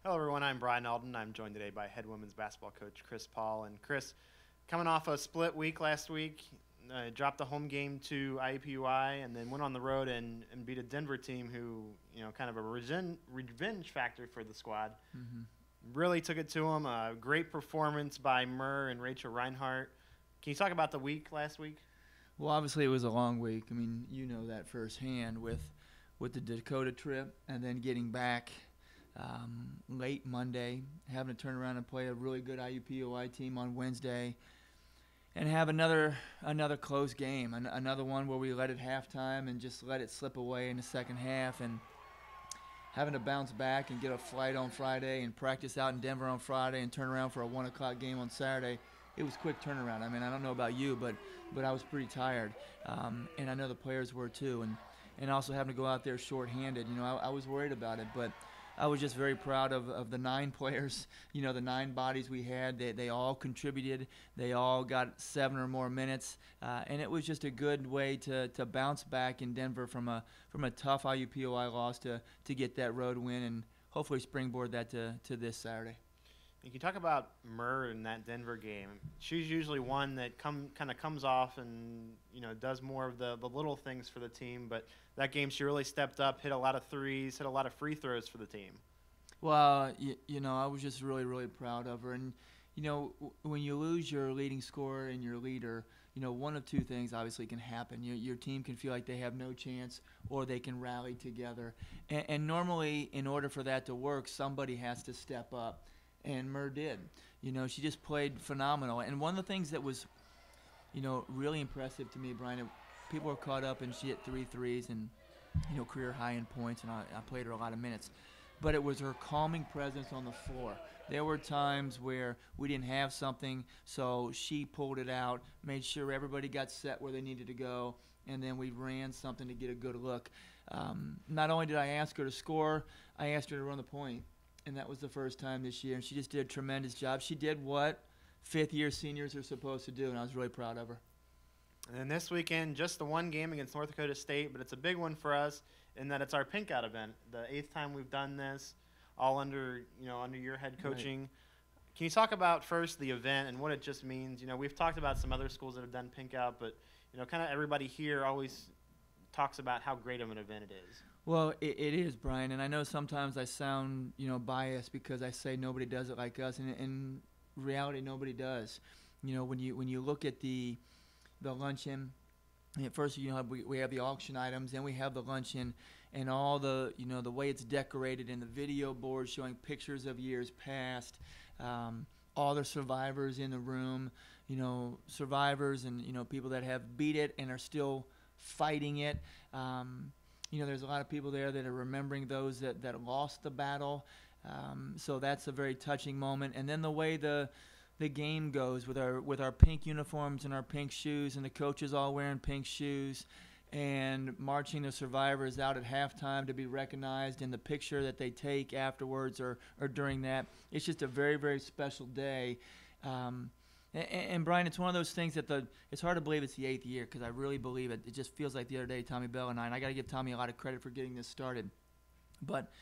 Hello, everyone. I'm Brian Alden. I'm joined today by head women's basketball coach Chris Paul. And Chris, coming off a split week last week, dropped the home game to IPFW and then went on the road and beat a Denver team who, kind of a revenge factor for the squad. Mm-hmm. Really took it to them. A great performance by Murr and Rachel Reinhardt. Can you talk about the week last week? Well, obviously it was a long week. I mean, you know that firsthand with the Dakota trip and then getting back late Monday, having to turn around and play a really good IUPUI team on Wednesday, and have another close game, another one where we led at halftime and just let it slip away in the second half, and having to bounce back and get a flight on Friday and practice out in Denver on Friday and turn around for a 1 o'clock game on Saturday. It was quick turnaround. I mean, I don't know about you, but I was pretty tired, and I know the players were too, and also having to go out there shorthanded. I was worried about it, but I was just very proud of the 9 players, the 9 bodies we had. They all contributed. They all got 7 or more minutes, and it was just a good way to bounce back in Denver from a tough IUPUI loss to get that road win and hopefully springboard that to this Saturday. You can talk about Murr in that Denver game. She's usually one that kind of comes off and does more of the little things for the team. But that game, she really stepped up, hit a lot of threes, hit a lot of free throws for the team. Well, I was just really, really proud of her. And when you lose your leading scorer and your leader, one of two things obviously can happen. Your team can feel like they have no chance, or they can rally together. And normally, in order for that to work, somebody has to step up. And Murr did. She just played phenomenal. And one of the things that was, really impressive to me, Brian, people were caught up and she hit 3 threes and, career high in points, and I played her a lot of minutes. But it was her calming presence on the floor. There were times where we didn't have something, so she pulled it out, made sure everybody got set where they needed to go, and then we ran something to get a good look. Not only did I ask her to score, I asked her to run the point. And that was the first time this year, and she just did a tremendous job. She did what fifth-year seniors are supposed to do, and I was really proud of her. And then this weekend, just the one game against North Dakota State, but it's a big one for us in that it's our Pink Out event. The 8th time we've done this, all under your head coaching. Right. Can you talk about first the event and what it just means? We've talked about some other schools that have done Pink Out, but kind of everybody here always talks about how great of an event it is. Well, it is, Brian, and I know sometimes I sound, biased because I say nobody does it like us, and in reality, nobody does. When you look at the luncheon, first, we have the auction items, then we have the luncheon, and all the, the way it's decorated, and the video board showing pictures of years past, all the survivors in the room, survivors and, people that have beat it and are still fighting it. There's a lot of people there that are remembering those that lost the battle. So that's a very touching moment. And then the way the game goes with our pink uniforms and our pink shoes, and the coaches all wearing pink shoes, and marching the survivors out at halftime to be recognized, and the picture that they take afterwards or during that. It's just a very, very special day. And Brian, it's one of those things that it's hard to believe it's the 8th year, because I really believe it. It just feels like the other day, Tommy Bell and I got to give Tommy a lot of credit for getting this started. But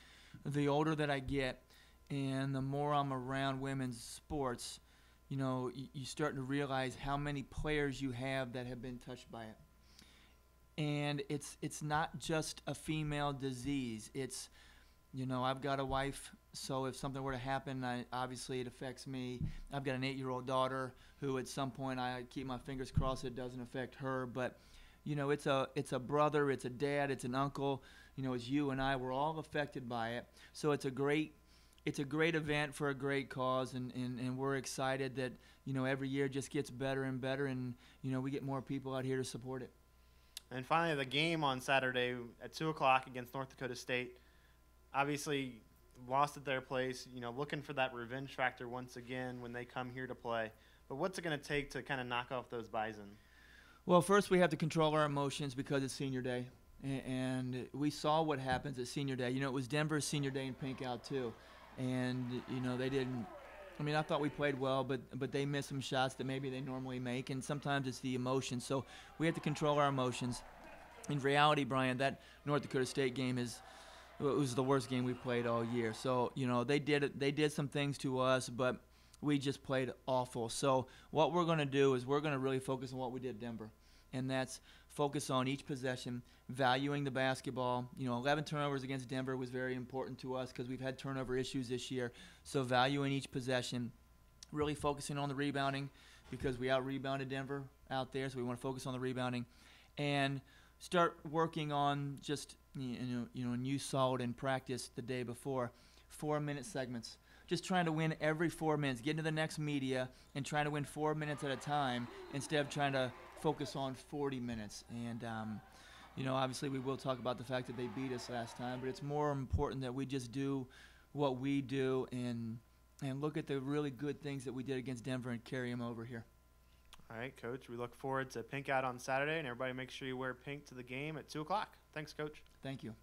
the older that I get and the more I'm around women's sports, you start to realize how many players you have that have been touched by it. And it's not just a female disease. It's, I've got a wife, so if something were to happen, obviously it affects me. I've got an 8-year-old daughter who at some point I keep my fingers crossed it doesn't affect her. But, it's a brother, it's a dad, it's an uncle, it's you and I. We're all affected by it. So it's a great event for a great cause, and we're excited that, every year just gets better and better, and, we get more people out here to support it. And finally, the game on Saturday at 2 o'clock against North Dakota State. Obviously, lost at their place, looking for that revenge factor once again when they come here to play. But what's it going to take to kind of knock off those Bison? Well, first we have to control our emotions because it's senior day. And we saw what happens at senior day. It was Denver's senior day in Pink Out too. And, they didn't – I thought we played well, but they missed some shots that maybe they normally make. And sometimes it's the emotions. So we have to control our emotions. In reality, Brian, that North Dakota State game is – it was the worst game we played all year. So, they did some things to us, but we just played awful. So what we're going to do is we're going to really focus on what we did at Denver, and that's focus on each possession, valuing the basketball. 11 turnovers against Denver was very important to us because we've had turnover issues this year. So valuing each possession, really focusing on the rebounding because we out-rebounded Denver out there, so we want to focus on the rebounding, and start working on just new solid in practice the day before, 4-minute segments. Just trying to win every 4 minutes, get into the next media, and trying to win 4 minutes at a time instead of trying to focus on 40 minutes. And, obviously we will talk about the fact that they beat us last time, but it's more important that we just do what we do and look at the really good things that we did against Denver and carry them over here. All right, Coach. We look forward to Pink Out on Saturday, and everybody make sure you wear pink to the game at 2 o'clock. Thanks, Coach. Thank you.